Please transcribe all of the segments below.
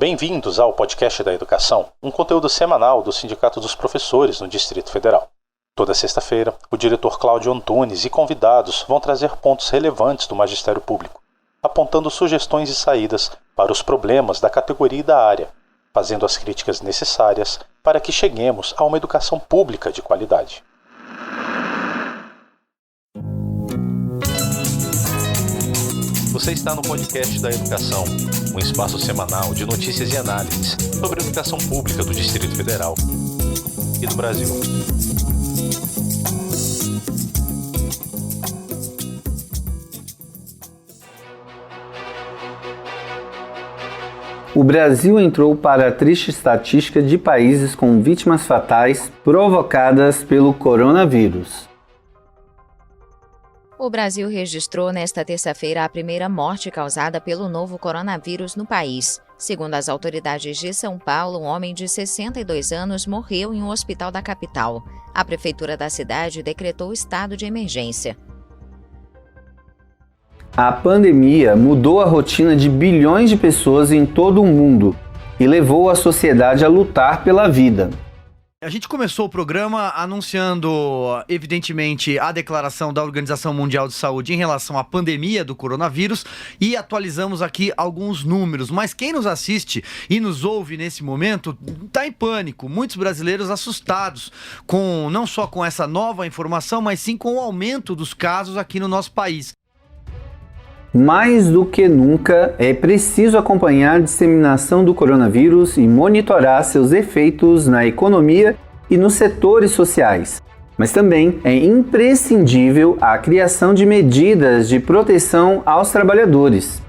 Bem-vindos ao Podcast da Educação, um conteúdo semanal do Sindicato dos Professores no Distrito Federal. Toda sexta-feira, o diretor Cláudio Antunes e convidados vão trazer pontos relevantes do magistério público, apontando sugestões e saídas para os problemas da categoria e da área, fazendo as críticas necessárias para que cheguemos a uma educação pública de qualidade. Você está no Podcast da Educação, um espaço semanal de notícias e análises sobre a educação pública do Distrito Federal e do Brasil. O Brasil entrou para a triste estatística de países com vítimas fatais provocadas pelo coronavírus. O Brasil registrou nesta terça-feira a primeira morte causada pelo novo coronavírus no país. Segundo as autoridades de São Paulo, um homem de 62 anos morreu em um hospital da capital. A prefeitura da cidade decretou estado de emergência. A pandemia mudou a rotina de bilhões de pessoas em todo o mundo e levou a sociedade a lutar pela vida. A gente começou o programa anunciando, evidentemente, a declaração da Organização Mundial de Saúde em relação à pandemia do coronavírus e atualizamos aqui alguns números. Mas quem nos assiste e nos ouve nesse momento está em pânico. Muitos brasileiros assustados não só com essa nova informação, mas sim com o aumento dos casos aqui no nosso país. Mais do que nunca, é preciso acompanhar a disseminação do coronavírus e monitorar seus efeitos na economia e nos setores sociais. Mas também é imprescindível a criação de medidas de proteção aos trabalhadores.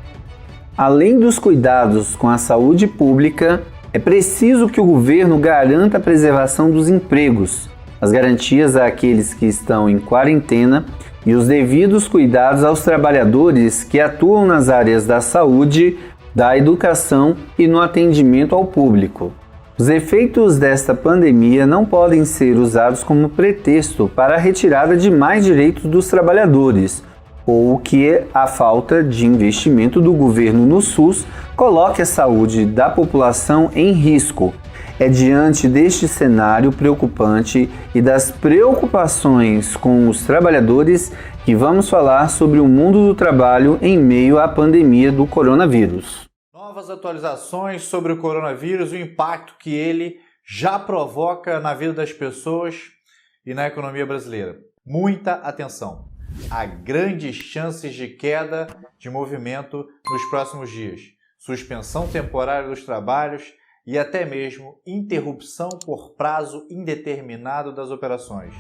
Além dos cuidados com a saúde pública, é preciso que o governo garanta a preservação dos empregos, as garantias àqueles que estão em quarentena e os devidos cuidados aos trabalhadores que atuam nas áreas da saúde, da educação e no atendimento ao público. Os efeitos desta pandemia não podem ser usados como pretexto para a retirada de mais direitos dos trabalhadores, ou que a falta de investimento do governo no SUS coloque a saúde da população em risco. É diante deste cenário preocupante e das preocupações com os trabalhadores que vamos falar sobre o mundo do trabalho em meio à pandemia do coronavírus. Novas atualizações sobre o coronavírus e o impacto que ele já provoca na vida das pessoas e na economia brasileira. Muita atenção! Há grandes chances de queda de movimento nos próximos dias, suspensão temporária dos trabalhos e até mesmo interrupção por prazo indeterminado das operações.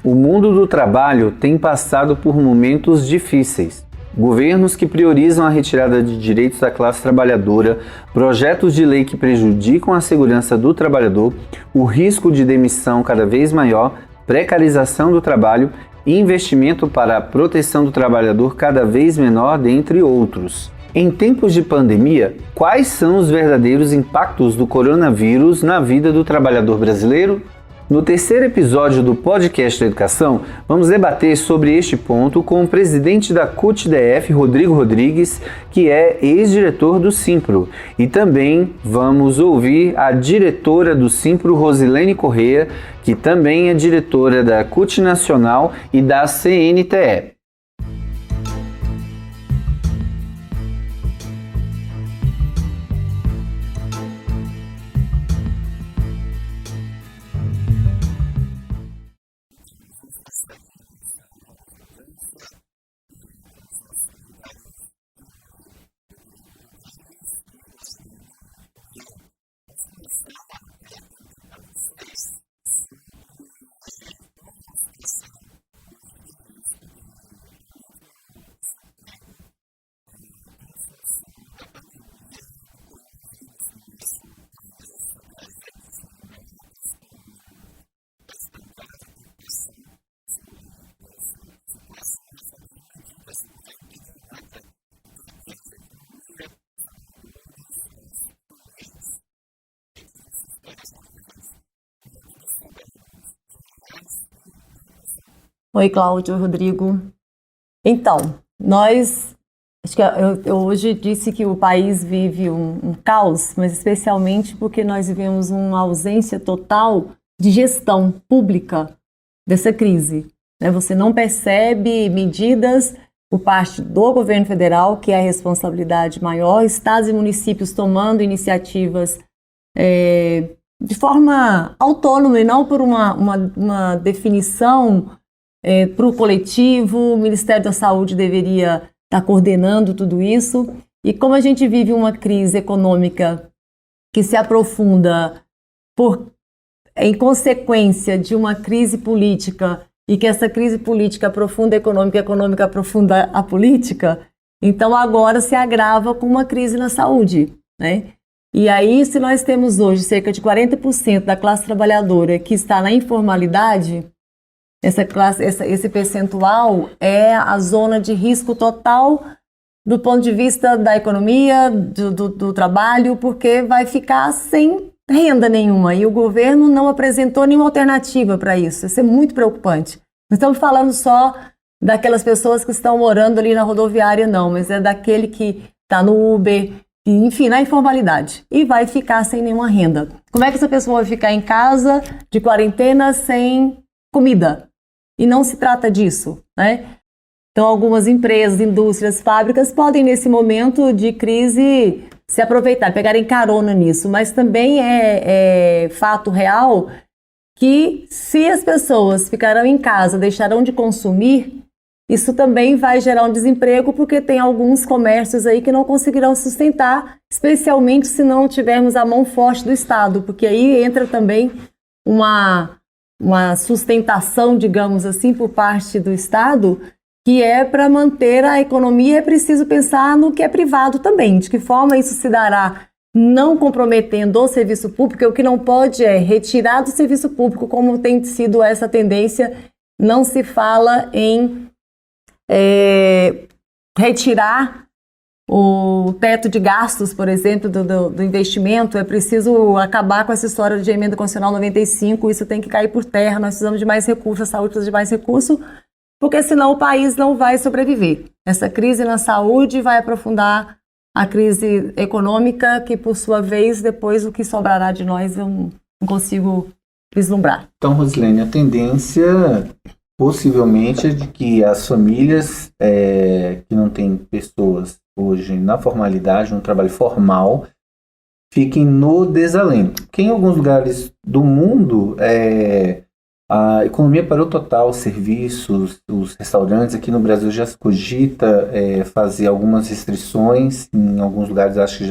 O mundo do trabalho tem passado por momentos difíceis. Governos que priorizam a retirada de direitos da classe trabalhadora, projetos de lei que prejudicam a segurança do trabalhador, o risco de demissão cada vez maior, precarização do trabalho e investimento para a proteção do trabalhador cada vez menor, dentre outros. Em tempos de pandemia, quais são os verdadeiros impactos do coronavírus na vida do trabalhador brasileiro? No terceiro episódio do Podcast da Educação, vamos debater sobre este ponto com o presidente da CUT-DF, Rodrigo Rodrigues, que é ex-diretor do Simpro. E também vamos ouvir a diretora do Simpro, Rosilene Corrêa, que também é diretora da CUT Nacional e da CNTE. Oi, Cláudio, Rodrigo. Então, nós Acho que eu hoje disse que o país vive um caos, mas especialmente porque nós vivemos uma ausência total de gestão pública dessa crise, né? Você não percebe medidas por parte do governo federal, que é a responsabilidade maior, estados e municípios tomando iniciativas de forma autônoma e não por uma definição para o coletivo. O Ministério da Saúde deveria estar coordenando tudo isso. E como a gente vive uma crise econômica que se aprofunda em consequência de uma crise política, e que essa crise política aprofunda a econômica aprofunda a política, então agora se agrava com uma crise na saúde, né? E aí, se nós temos hoje cerca de 40% da classe trabalhadora que está na informalidade, esse percentual é a zona de risco total do ponto de vista da economia, do trabalho, porque vai ficar sem renda nenhuma e o governo não apresentou nenhuma alternativa para isso. Isso é muito preocupante. Não estamos falando só daquelas pessoas que estão morando ali na rodoviária, não, mas é daquele que está no Uber, enfim, na informalidade, e vai ficar sem nenhuma renda. Como é que essa pessoa vai ficar em casa de quarentena sem comida? E não se trata disso, né? Então, algumas empresas, indústrias, fábricas podem, nesse momento de crise, se aproveitar, pegarem carona nisso, mas também é fato real que se as pessoas ficarão em casa, deixarão de consumir, isso também vai gerar um desemprego, porque tem alguns comércios aí que não conseguirão sustentar, especialmente se não tivermos a mão forte do Estado, porque aí entra também uma sustentação, digamos assim, por parte do Estado, que é para manter a economia. É preciso pensar no que é privado também, de que forma isso se dará, não comprometendo o serviço público. O que não pode é retirar do serviço público, como tem sido essa tendência. Não se fala em retirar o teto de gastos, por exemplo, do investimento. É preciso acabar com essa história de emenda constitucional 95, isso tem que cair por terra. Nós precisamos de mais recursos, a saúde precisa de mais recursos, porque senão o país não vai sobreviver. Essa crise na saúde vai aprofundar a crise econômica, que por sua vez, depois o que sobrará de nós eu não consigo vislumbrar. Então, Rosilene, a tendência possivelmente é de que as famílias que não têm pessoas hoje na formalidade, no trabalho formal, fiquem no desalento. Porque em alguns lugares do mundo a economia parou total, os serviços, os restaurantes. Aqui no Brasil já se cogita fazer algumas restrições, em alguns lugares acho que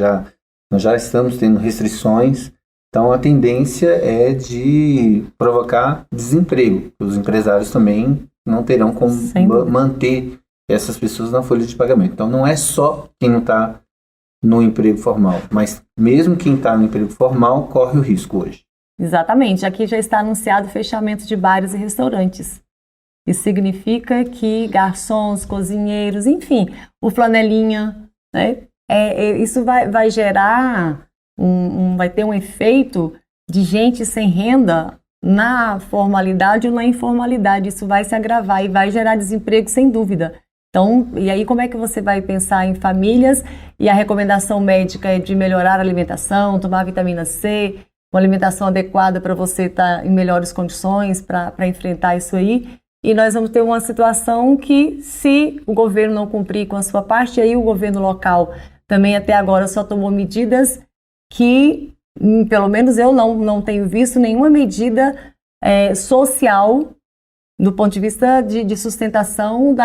nós já estamos tendo restrições. Então a tendência é de provocar desemprego. Os empresários também não terão como manter essas pessoas na folha de pagamento. Então não é só quem não está no emprego formal, mas mesmo quem está no emprego formal corre o risco hoje. Exatamente. Aqui já está anunciado o fechamento de bares e restaurantes. Isso significa que garçons, cozinheiros, enfim, o flanelinha, né? Isso vai gerar, vai ter um efeito de gente sem renda na formalidade ou na informalidade. Isso vai se agravar e vai gerar desemprego, sem dúvida. Então, e aí como é que você vai pensar em famílias? E a recomendação médica é de melhorar a alimentação, tomar vitamina C, uma alimentação adequada para você estar em melhores condições para enfrentar isso aí. E nós vamos ter uma situação que, se o governo não cumprir com a sua parte, aí o governo local também até agora só tomou medidas que, pelo menos eu não tenho visto nenhuma medida social do ponto de vista de sustentação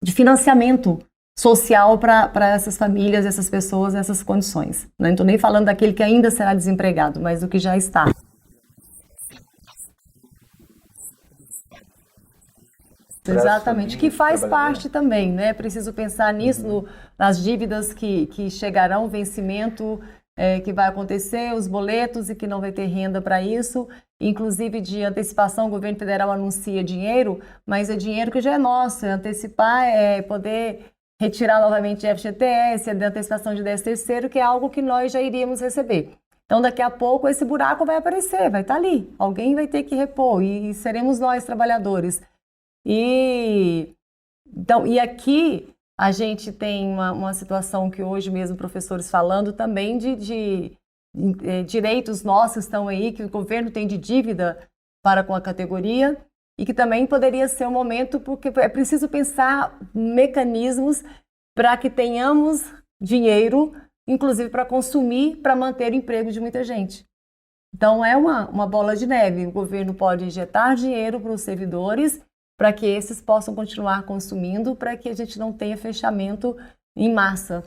de financiamento social para essas famílias, essas pessoas, essas condições. Não estou nem falando daquele que ainda será desempregado, mas do que já está. Exatamente, que faz parte também, né? Preciso pensar nisso, nas dívidas que chegarão, vencimento que vai acontecer, os boletos e que não vai ter renda para isso. Inclusive de antecipação, o governo federal anuncia dinheiro, mas é dinheiro que já é nosso. Antecipar é poder retirar novamente FGTS, a antecipação de 13º, que é algo que nós já iríamos receber. Então, daqui a pouco, esse buraco vai aparecer, vai estar ali. Alguém vai ter que repor e seremos nós, trabalhadores. E aqui, A gente tem uma situação que hoje mesmo professores falando também de direitos nossos estão aí, que o governo tem de dívida para com a categoria e que também poderia ser um momento, porque é preciso pensar mecanismos para que tenhamos dinheiro, inclusive para consumir, para manter o emprego de muita gente. Então é uma bola de neve. O governo pode injetar dinheiro para os servidores para que esses possam continuar consumindo, para que a gente não tenha fechamento em massa.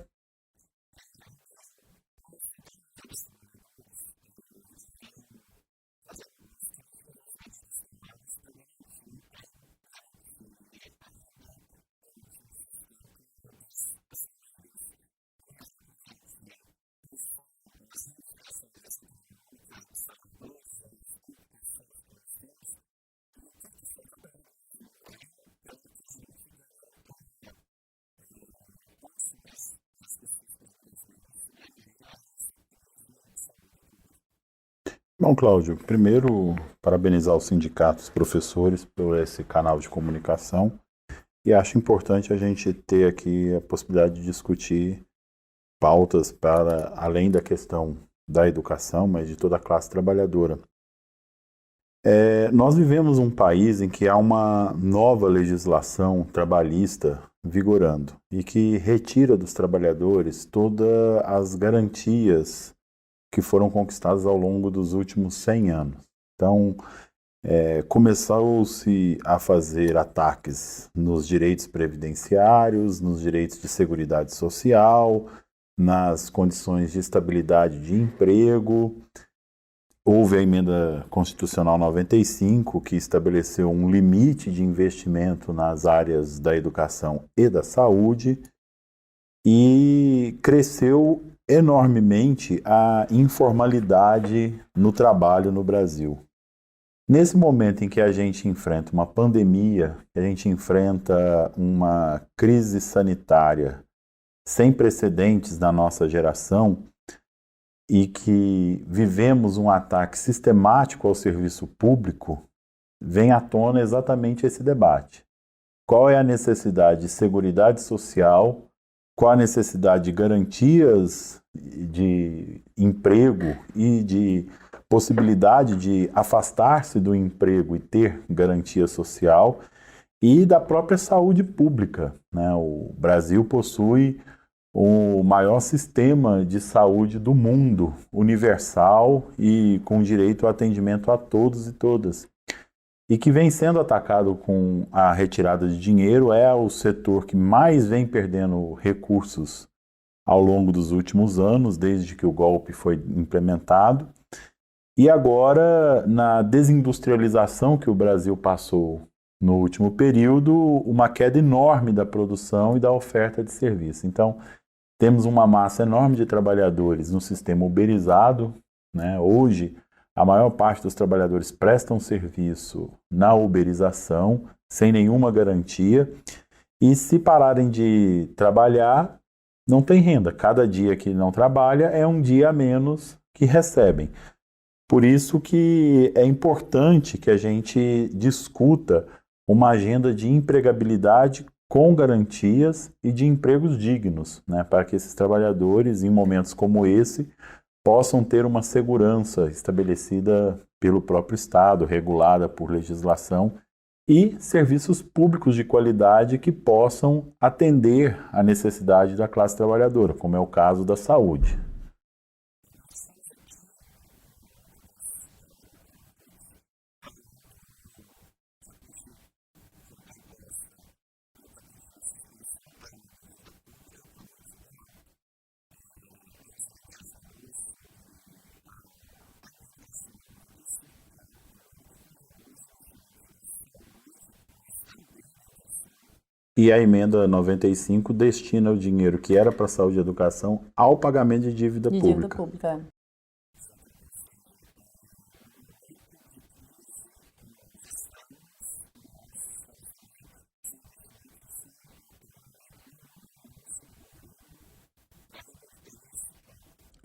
Bom, Cláudio, primeiro, parabenizar os sindicatos, professores, por esse canal de comunicação. E acho importante a gente ter aqui a possibilidade de discutir pautas para além da questão da educação, mas de toda a classe trabalhadora. Nós vivemos um país em que há uma nova legislação trabalhista vigorando e que retira dos trabalhadores todas as garantias que foram conquistadas ao longo dos últimos 100 anos. Então, começou-se a fazer ataques nos direitos previdenciários, nos direitos de seguridade social, nas condições de estabilidade de emprego. Houve a emenda constitucional 95, que estabeleceu um limite de investimento nas áreas da educação e da saúde, e cresceu enormemente a informalidade no trabalho no Brasil. Nesse momento em que a gente enfrenta uma pandemia, que a gente enfrenta uma crise sanitária sem precedentes na nossa geração e que vivemos um ataque sistemático ao serviço público, vem à tona exatamente esse debate. Qual é a necessidade de seguridade social? Qual a necessidade de garantias de emprego e de possibilidade de afastar-se do emprego e ter garantia social, e da própria saúde pública, né? O Brasil possui o maior sistema de saúde do mundo, universal e com direito ao atendimento a todos e todas. E que vem sendo atacado com a retirada de dinheiro, é o setor que mais vem perdendo recursos ao longo dos últimos anos, desde que o golpe foi implementado. E agora, na desindustrialização que o Brasil passou no último período, uma queda enorme da produção e da oferta de serviço. Então, temos uma massa enorme de trabalhadores no sistema uberizado, né? Hoje, a maior parte dos trabalhadores prestam serviço na uberização, sem nenhuma garantia, e se pararem de trabalhar, não tem renda. Cada dia que não trabalha é um dia a menos que recebem. Por isso que é importante que a gente discuta uma agenda de empregabilidade com garantias e de empregos dignos, né, para que esses trabalhadores, em momentos como esse, possam ter uma segurança estabelecida pelo próprio Estado, regulada por legislação, e serviços públicos de qualidade que possam atender à necessidade da classe trabalhadora, como é o caso da saúde. E a emenda 95 destina o dinheiro que era para saúde e educação ao pagamento de dívida pública.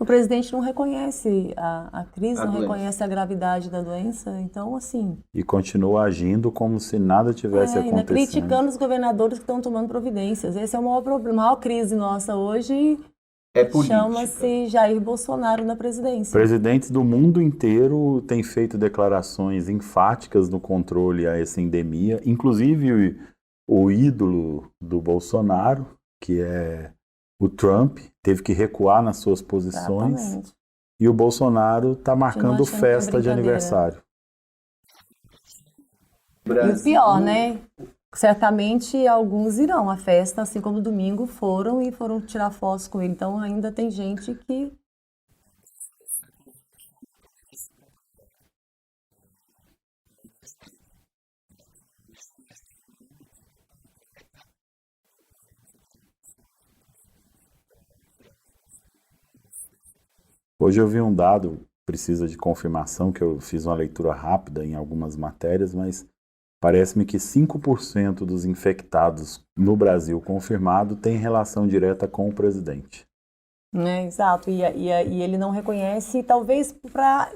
O presidente não reconhece a crise, A não doença. reconhece a gravidade da doença, então assim... E continua agindo como se nada tivesse ainda acontecendo. criticando os governadores que estão tomando providências. Esse é o maior problema. A maior crise nossa hoje É política. chama-se Jair Bolsonaro na presidência. Presidentes do mundo inteiro têm feito declarações enfáticas no controle a essa endemia, inclusive o ídolo do Bolsonaro, que é o Trump, teve que recuar nas suas posições. Exatamente. E o Bolsonaro está marcando achando que é festa de brincadeira. aniversário. E o pior, né? Certamente alguns irão à festa, assim como domingo foram e foram tirar fotos com ele. Então ainda tem gente que... Hoje eu vi um dado, precisa de confirmação, que eu fiz uma leitura rápida em algumas matérias, mas parece-me que 5% dos infectados no Brasil confirmado tem relação direta com o presidente. Exato, e ele não reconhece, talvez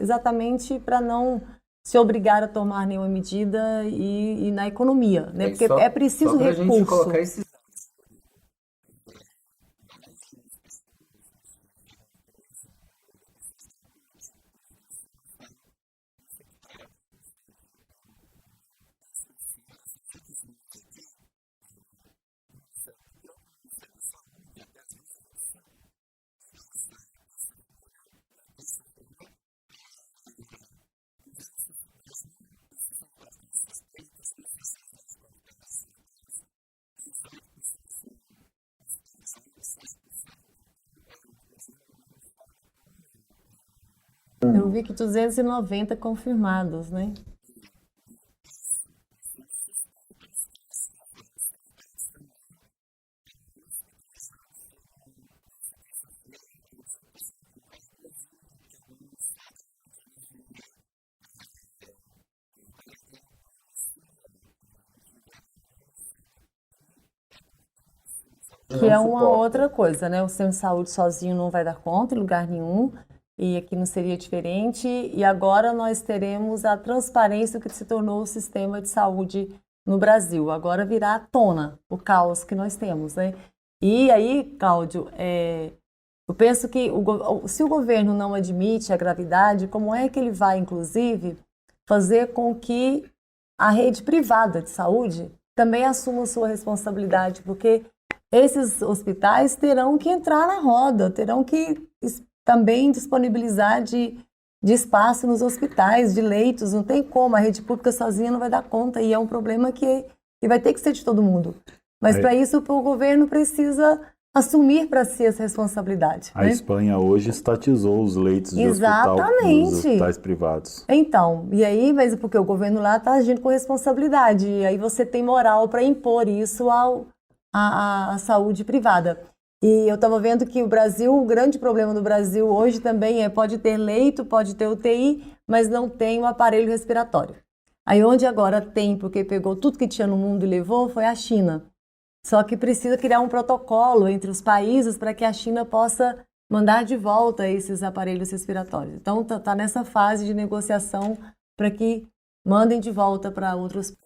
exatamente para não se obrigar a tomar nenhuma medida e na economia, né? Porque é preciso recurso. Eu vi que 290 confirmados, né? Que é uma outra coisa, né? O sistema de saúde sozinho não vai dar conta em lugar nenhum, e aqui não seria diferente. E agora nós teremos a transparência do que se tornou o sistema de saúde no Brasil. Agora virá à tona o caos que nós temos, né? E aí, Cláudio, eu penso que se o governo não admite a gravidade, como é que ele vai, inclusive, fazer com que a rede privada de saúde também assuma sua responsabilidade? Porque esses hospitais terão que entrar na roda, terão que também disponibilizar de espaço nos hospitais, de leitos. Não tem como, a rede pública sozinha não vai dar conta, e é um problema que vai ter que ser de todo mundo. Mas para isso o governo precisa assumir para si essa responsabilidade. A Espanha hoje estatizou os leitos de hospital dos hospitais privados. Então, e aí, mas porque o governo lá está agindo com responsabilidade, e aí você tem moral para impor isso à saúde privada. E eu estava vendo que o grande problema do Brasil hoje também pode ter leito, pode ter UTI, mas não tem o aparelho respiratório. Aí onde agora tem, porque pegou tudo que tinha no mundo e levou, foi a China. Só que precisa criar um protocolo entre os países para que a China possa mandar de volta esses aparelhos respiratórios. Então está nessa fase de negociação para que mandem de volta para outros países.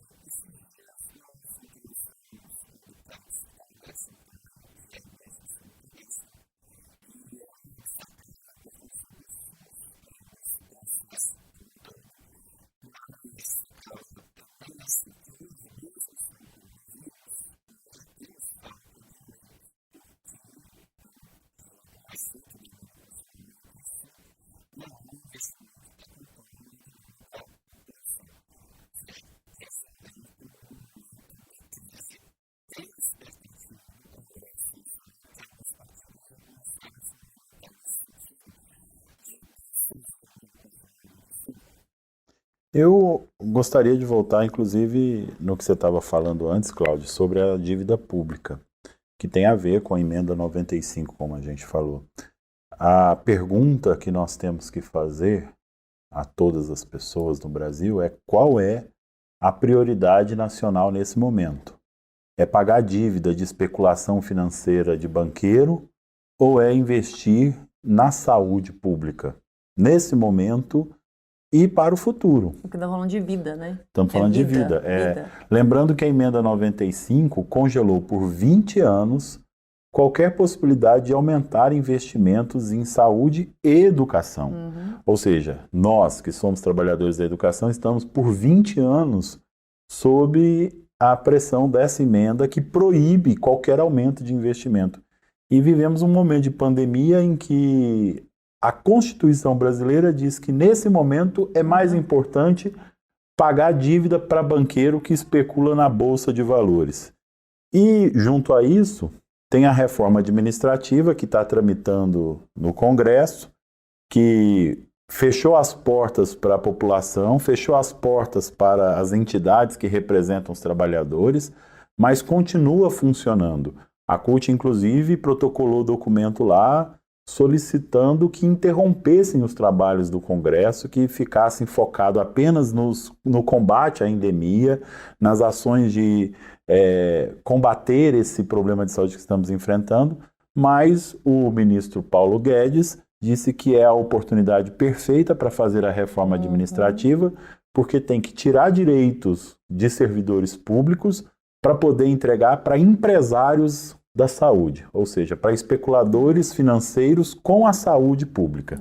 Eu gostaria de voltar, inclusive, no que você estava falando antes, Cláudio, sobre a dívida pública, que tem a ver com a emenda 95, como a gente falou. A pergunta que nós temos que fazer a todas as pessoas no Brasil é: qual é a prioridade nacional nesse momento? É pagar dívida de especulação financeira de banqueiro ou é investir na saúde pública, nesse momento e para o futuro. Porque estamos falando de vida, né? Estamos falando de vida. Lembrando que a emenda 95 congelou por 20 anos qualquer possibilidade de aumentar investimentos em saúde e educação. Ou seja, nós que somos trabalhadores da educação estamos por 20 anos sob a pressão dessa emenda que proíbe qualquer aumento de investimento. E vivemos um momento de pandemia em que a Constituição brasileira diz que nesse momento é mais importante pagar dívida para banqueiro que especula na Bolsa de Valores. E junto a isso, tem a reforma administrativa que está tramitando no Congresso, que fechou as portas para a população, fechou as portas para as entidades que representam os trabalhadores, mas continua funcionando. A CUT, inclusive, protocolou documento lá solicitando que interrompessem os trabalhos do Congresso, que ficassem focados apenas no combate à endemia, nas ações de combater esse problema de saúde que estamos enfrentando, mas o ministro Paulo Guedes disse que é a oportunidade perfeita para fazer a reforma administrativa, porque tem que tirar direitos de servidores públicos para poder entregar para empresários da saúde, ou seja, para especuladores financeiros com a saúde pública.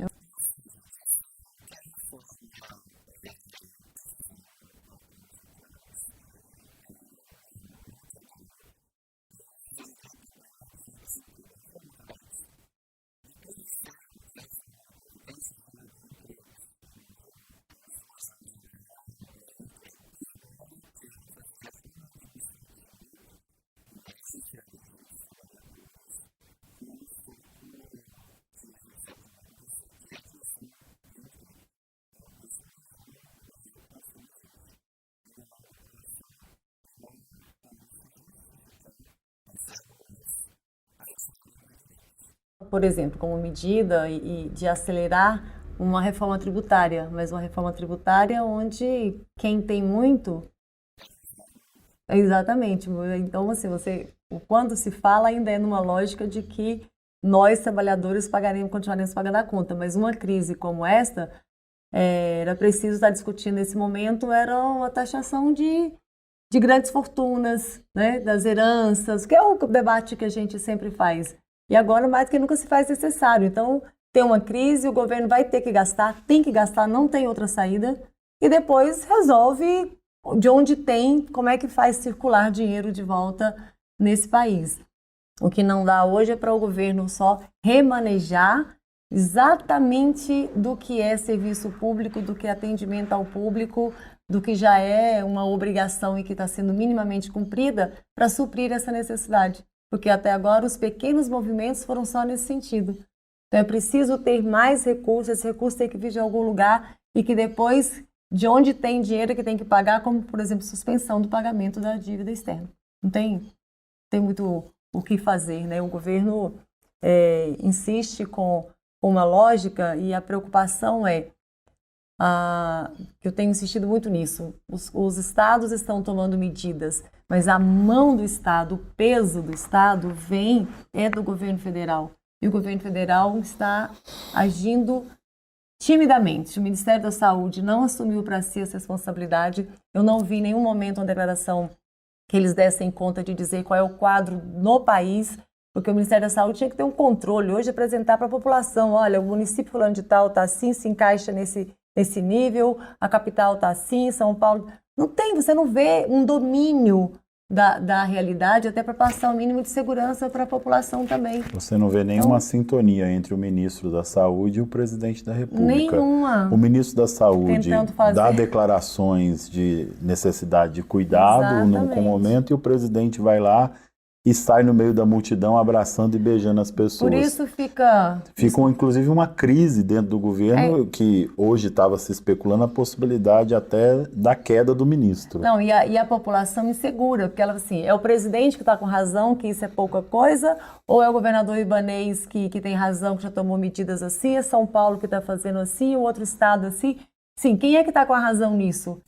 Por exemplo, como medida de acelerar uma reforma tributária, mas uma reforma tributária onde quem tem muito... Exatamente. Então, assim, quando se fala ainda é numa lógica de que nós, trabalhadores, continuaremos pagando a conta, mas uma crise como esta, era preciso estar discutindo nesse momento, era uma taxação de grandes fortunas, né, das heranças, que é o debate que a gente sempre faz. E agora, mais do que nunca, se faz necessário. Então, tem uma crise, o governo vai ter que gastar, tem que gastar, não tem outra saída, e depois resolve de onde tem, como é que faz circular dinheiro de volta nesse país. O que não dá hoje é para o governo só remanejar exatamente do que é serviço público, do que é atendimento ao público, do que já é uma obrigação e que está sendo minimamente cumprida para suprir essa necessidade. Porque até agora os pequenos movimentos foram só nesse sentido. Então é preciso ter mais recursos, esse recurso tem que vir de algum lugar e que depois, de onde tem dinheiro que tem que pagar, como por exemplo, suspensão do pagamento da dívida externa. Não tem muito o que fazer, né? O governo insiste com uma lógica e a preocupação eu tenho insistido muito nisso, os estados estão tomando medidas, mas a mão do Estado, o peso do Estado é do governo federal. E o governo federal está agindo timidamente. O Ministério da Saúde não assumiu para si essa responsabilidade. Eu não vi em nenhum momento uma declaração que eles dessem conta de dizer qual é o quadro no país, porque o Ministério da Saúde tinha que ter um controle hoje, apresentar para a população, olha, o município fulano de tal está assim, se encaixa nesse nível, a capital está assim, São Paulo... Não tem, você não vê um domínio da realidade até para passar o mínimo de segurança para a população também. Você não vê nenhuma sintonia entre o ministro da Saúde e o presidente da República. Nenhuma. O ministro da Saúde dá declarações de necessidade de cuidado com o momento e o presidente vai lá e sai no meio da multidão abraçando e beijando as pessoas. Por isso ficou inclusive uma crise dentro do governo que hoje estava se especulando a possibilidade até da queda do ministro. Não, e a população insegura, porque ela assim, é o presidente que está com razão, que isso é pouca coisa, ou é o governador Ibanez que tem razão, que já tomou medidas assim, é São Paulo que está fazendo assim, o outro estado assim. Sim, quem é que está com a razão nisso?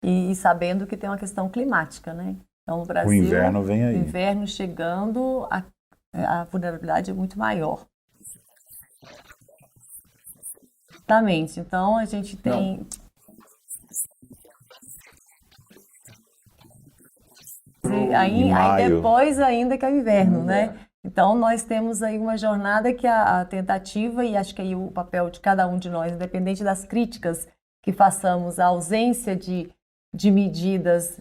e sabendo que tem uma questão climática, né? Então, no Brasil, O inverno vem aí. o inverno chegando, a vulnerabilidade é muito maior. Exatamente. Então, a gente tem... Aí depois ainda que é o inverno, né? Então, nós temos aí uma jornada que a tentativa, e acho que aí o papel de cada um de nós, independente das críticas que façamos à ausência de medidas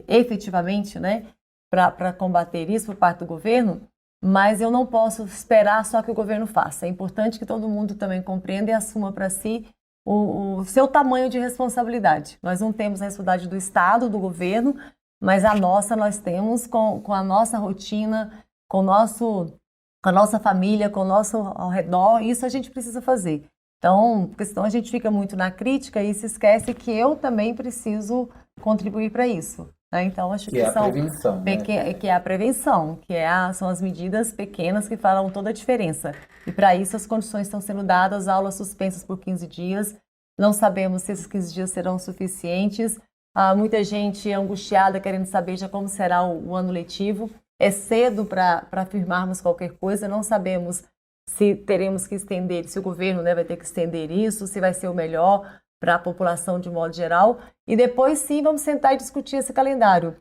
efetivamente, né, para combater isso por parte do governo, mas eu não posso esperar só que o governo faça. É importante que todo mundo também compreenda e assuma para si o seu tamanho de responsabilidade. Nós não temos a responsabilidade do Estado, do governo, mas a nossa nós temos com a nossa rotina, com a nossa família, com o nosso ao redor, isso a gente precisa fazer. Então, porque senão a gente fica muito na crítica e se esquece que eu também preciso contribuir para isso. Né? Então, acho que são a prevenção, né? que é a prevenção, são as medidas pequenas que farão toda a diferença. E para isso as condições estão sendo dadas, aulas suspensas por 15 dias, não sabemos se esses 15 dias serão suficientes. Muita gente angustiada querendo saber já como será o ano letivo. É cedo para afirmarmos qualquer coisa, não sabemos se teremos que estender, se o governo, né, vai ter que estender isso, se vai ser o melhor para a população de modo geral. E depois sim vamos sentar e discutir esse calendário.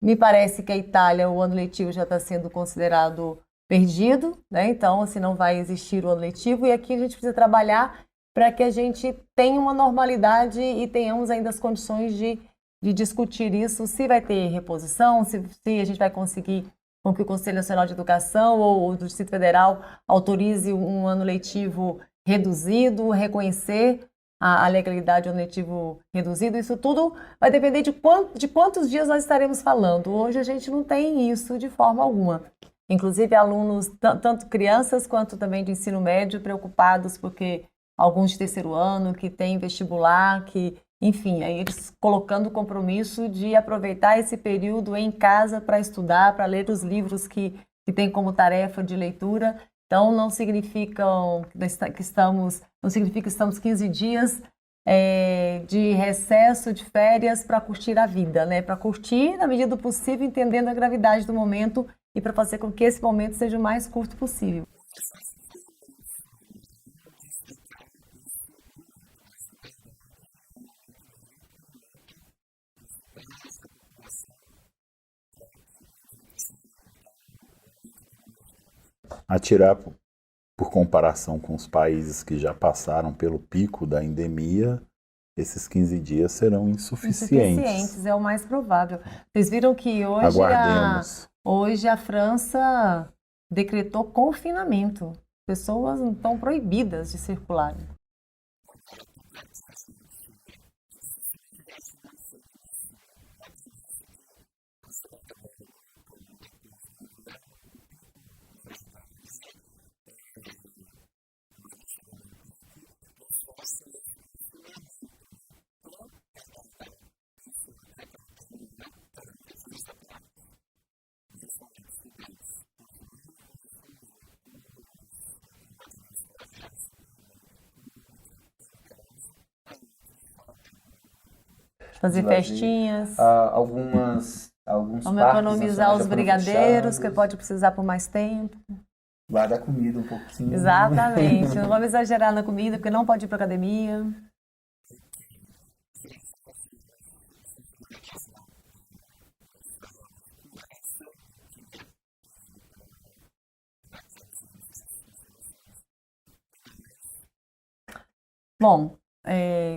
Me parece que a Itália, o ano letivo já está sendo considerado perdido, né? Então assim, não vai existir o ano letivo, e aqui a gente precisa trabalhar para que a gente tenha uma normalidade e tenhamos ainda as condições de discutir isso, se vai ter reposição, se a gente vai conseguir com que o Conselho Nacional de Educação ou do Distrito Federal autorize um ano letivo reduzido, reconhecer a legalidade do ano letivo reduzido. Isso tudo vai depender de quantos dias nós estaremos falando. Hoje a gente não tem isso de forma alguma. Inclusive alunos, tanto crianças quanto também de ensino médio, preocupados porque alguns de terceiro ano que têm vestibular, enfim, aí eles colocando o compromisso de aproveitar esse período em casa para estudar, para ler os livros que têm como tarefa de leitura. Então, não significa que estamos 15 dias de recesso, de férias para curtir a vida, né? Para curtir na medida do possível, entendendo a gravidade do momento e para fazer com que esse momento seja o mais curto possível. Atirar por comparação com os países que já passaram pelo pico da endemia, esses 15 dias serão insuficientes. É o mais provável. Vocês viram que hoje a França decretou confinamento. Pessoas estão proibidas de circular. Fazer festinhas. Alguns Vamos parques economizar os brigadeiros, fechados. que pode precisar por mais tempo. Guardar comida um pouquinho. Exatamente. Não vamos exagerar na comida, porque não pode ir para academia. Bom,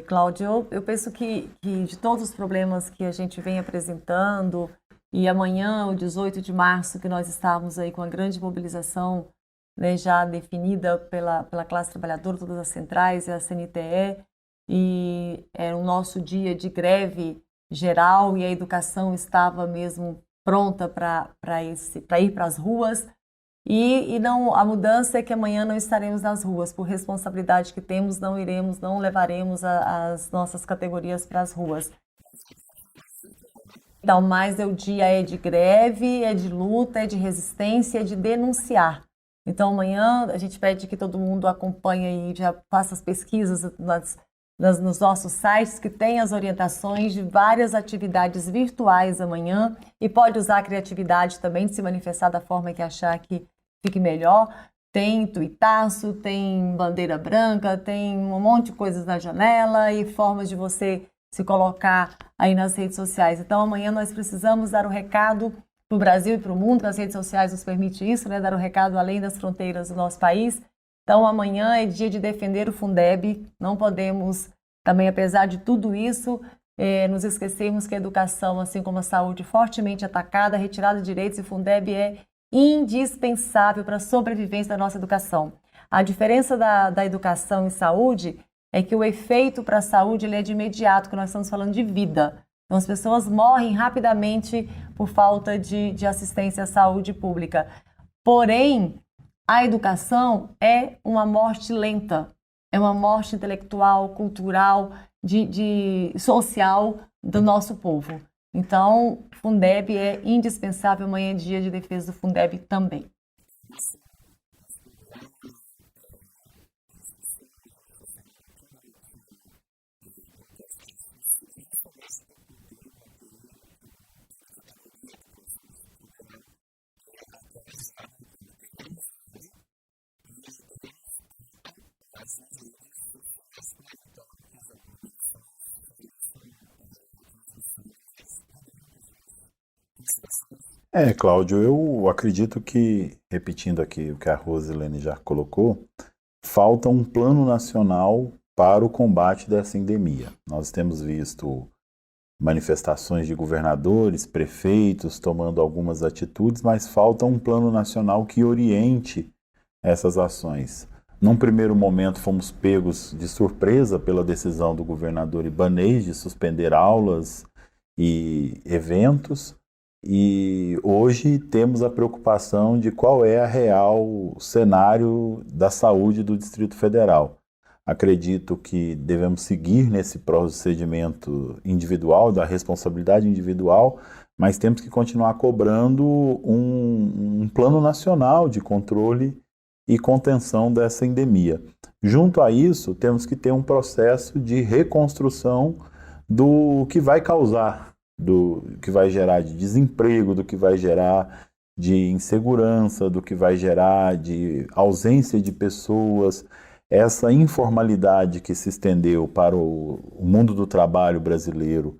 Cláudio, eu penso que de todos os problemas que a gente vem apresentando, e amanhã, o 18 de março, que nós estávamos aí com a grande mobilização, né, já definida pela classe trabalhadora, todas as centrais e a CNTE, e era o nosso dia de greve geral, e a educação estava mesmo pronta para ir para as ruas. E não, a mudança é que amanhã não estaremos nas ruas, por responsabilidade que temos, não levaremos as nossas categorias para as ruas. Então, mais o dia é de greve, é de luta, é de resistência, é de denunciar. Então, amanhã a gente pede que todo mundo acompanhe e já faça as pesquisas nos nossos sites, que tem as orientações de várias atividades virtuais amanhã, e pode usar a criatividade também de se manifestar da forma que achar que fique melhor. Tem tuitaço, tem bandeira branca, tem um monte de coisas na janela e formas de você se colocar aí nas redes sociais. Então amanhã nós precisamos dar o recado para o Brasil e para o mundo, as redes sociais nos permitem isso, né? Dar o recado além das fronteiras do nosso país. Então amanhã é dia de defender o Fundeb, não podemos também, apesar de tudo isso, nos esquecermos que a educação, assim como a saúde, fortemente atacada, retirada de direitos, e o Fundeb é indispensável para a sobrevivência da nossa educação. A diferença da educação e saúde é que o efeito para a saúde ele é de imediato, que nós estamos falando de vida. Então as pessoas morrem rapidamente por falta de assistência à saúde pública. Porém, a educação é uma morte lenta, é uma morte intelectual, cultural, social do nosso povo. Então, Fundeb é indispensável, amanhã é dia de defesa do Fundeb também. Cláudio, eu acredito que, repetindo aqui o que a Rosilene já colocou, falta um plano nacional para o combate dessa endemia. Nós temos visto manifestações de governadores, prefeitos tomando algumas atitudes, mas falta um plano nacional que oriente essas ações. Num primeiro momento fomos pegos de surpresa pela decisão do governador Ibanez de suspender aulas e eventos, e hoje temos a preocupação de qual é a real cenário da saúde do Distrito Federal. Acredito que devemos seguir nesse procedimento individual, da responsabilidade individual, mas temos que continuar cobrando um plano nacional de controle e contenção dessa endemia. Junto a isso, temos que ter um processo de reconstrução do que vai causar, do que vai gerar de desemprego, do que vai gerar de insegurança, do que vai gerar de ausência de pessoas. Essa informalidade que se estendeu para o mundo do trabalho brasileiro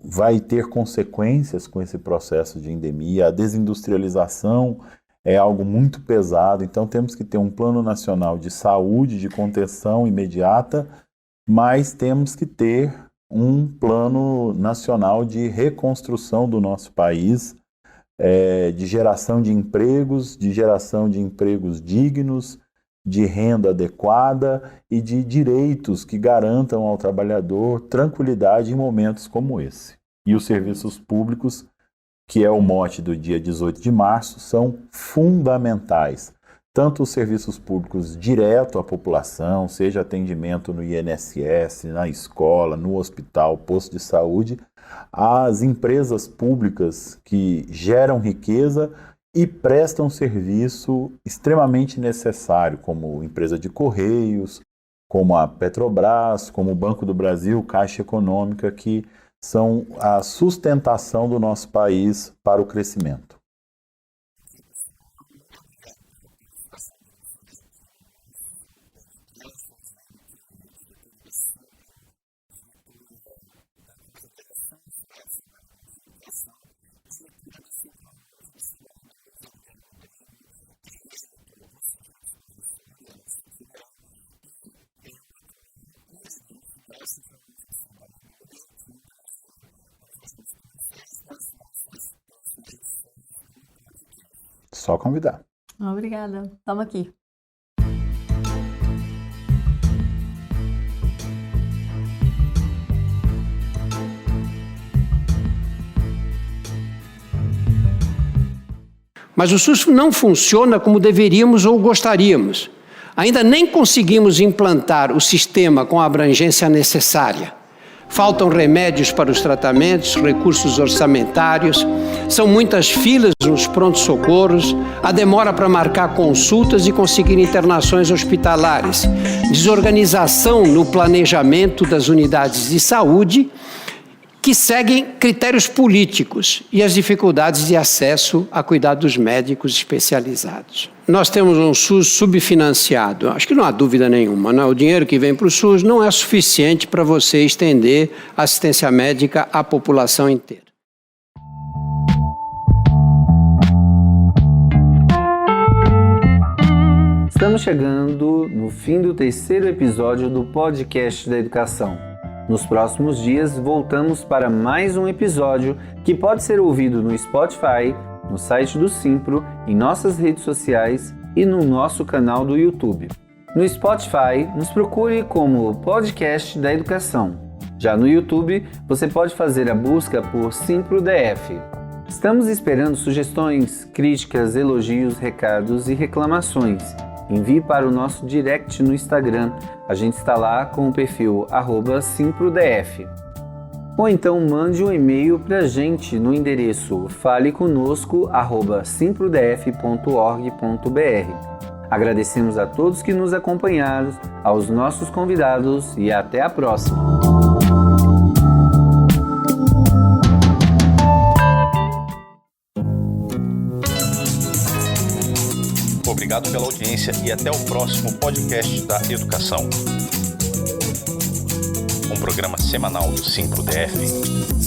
vai ter consequências com esse processo de endemia. A desindustrialização é algo muito pesado, então temos que ter um plano nacional de saúde, de contenção imediata, mas temos que ter um plano nacional de reconstrução do nosso país, de geração de empregos dignos, de renda adequada e de direitos que garantam ao trabalhador tranquilidade em momentos como esse. E os serviços públicos, que é o mote do dia 18 de março, são fundamentais. Tanto os serviços públicos direto à população, seja atendimento no INSS, na escola, no hospital, posto de saúde, as empresas públicas que geram riqueza e prestam serviço extremamente necessário, como empresa de Correios, como a Petrobras, como o Banco do Brasil, Caixa Econômica, que são a sustentação do nosso país para o crescimento. Só convidar. Obrigada. Estamos aqui. Mas o SUS não funciona como deveríamos ou gostaríamos. Ainda nem conseguimos implantar o sistema com a abrangência necessária. Faltam remédios para os tratamentos, recursos orçamentários, São muitas filas nos prontos-socorros, a demora para marcar consultas e conseguir internações hospitalares, desorganização no planejamento das unidades de saúde, que seguem critérios políticos, e as dificuldades de acesso a cuidados médicos especializados. Nós temos um SUS subfinanciado, acho que não há dúvida nenhuma, né? O dinheiro que vem para o SUS não é suficiente para você estender a assistência médica à população inteira. Estamos chegando no fim do 3º episódio do podcast da educação. Nos próximos dias, voltamos para mais um episódio que pode ser ouvido no Spotify, no site do Simpro, em nossas redes sociais e no nosso canal do YouTube. No Spotify, nos procure como Podcast da Educação. Já no YouTube, você pode fazer a busca por Simpro DF. Estamos esperando sugestões, críticas, elogios, recados e reclamações. Envie para o nosso direct no Instagram. A gente está lá com o perfil @simprodf. Ou então mande um e-mail para a gente no endereço faleconosco@simprodf.org.br. Agradecemos a todos que nos acompanharam, aos nossos convidados e até a próxima! Obrigado pela audiência e até o próximo podcast da Educação. Um programa semanal do Simpro DF.